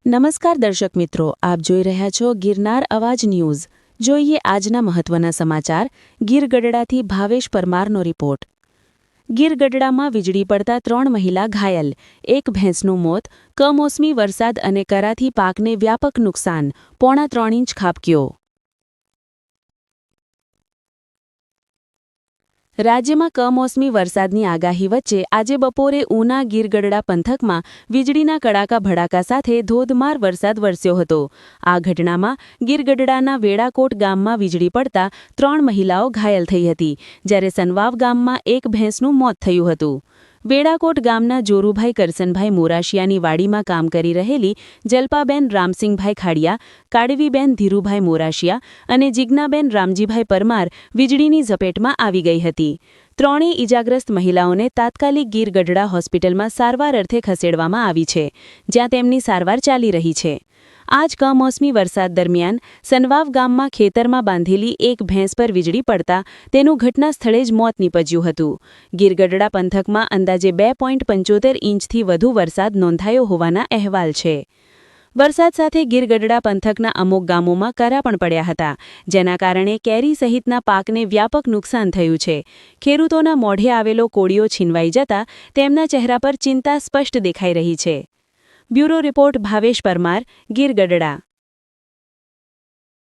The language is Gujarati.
નમસ્કાર દર્શક મિત્રો, આપ જોઈ રહ્યા છો ગિરનાર અવાજ ન્યૂઝ. જોઈએ આજના મહત્વના સમાચાર. ગીર ગઢડાથી ભાવેશ પરમારનો રિપોર્ટ. ગીર ગઢડામાં વીજળી પડતા 3 મહિલા ઘાયલ, 1 ભેંસનું મોત. કમોસમી વરસાદ અને કરાથી પાકને વ્યાપક નુકસાન, 3.25 ઇંચ ખાબક્યો. રાજ્યમાં કમોસમી વરસાદની આગાહી વચ્ચે આજે બપોરે ઉના ગીર ગઢડા પંથકમાં વીજળીના કડાકા ભડાકા સાથે ધોધમાર વરસાદ વરસ્યો હતો. આ ઘટનામાં ગીર ગઢડાના વેડાકોટ ગામમાં વીજળી પડતા 3 મહિલાઓ ઘાયલ થઈ હતી, જ્યારે સનવાવ ગામમાં 1 ભેંસનું મોત થયું હતું. વેડાકોટ ગામના જોરુભાઈ કરસનભાઈ મોરાશિયાની વાડીમાં કામ કરી રહેલી જલ્પાબેન રામસિંહભાઈ ખાડિયા, કાળવીબેન ધીરુભાઈ મોરાશિયા અને જીજ્ઞાબેન રામજીભાઈ પરમાર વીજળીની ઝપેટમાં આવી ગઈ હતી. ત્રણેય ઇજાગ્રસ્ત મહિલાઓને તાત્કાલિક ગીર ગઢડા હોસ્પિટલમાં સારવાર અર્થે ખસેડવામાં આવી છે, જ્યાં તેમની સારવાર ચાલી રહી છે. આજ કમોસમી વરસાદ દરમિયાન સનવાવ ગામમાં ખેતરમાં બાંધેલી 1 ભેંસ પર વીજળી પડતા તેનું ઘટના સ્થળે જ મોત નીપજ્યું હતું. ગીર ગઢડા પંથકમાં અંદાજે 2.75 ઇંચથી વધુ વરસાદ નોંધાયો હોવાના અહેવાલ છે. વરસાદ સાથે ગીર ગઢડા પંથકના અમુક ગામોમાં કરા પણ પડ્યા હતા, જેના કારણે કેરી સહિતના પાકને વ્યાપક નુકસાન થયું છે. ખેડૂતોના મોઢે આવેલો કોળિયો છીનવાઈ જતા તેમના ચહેરા પર ચિંતા સ્પષ્ટ દેખાઈ રહી છે. Bureau report Bhavesh Parmar, Gir Gadhada.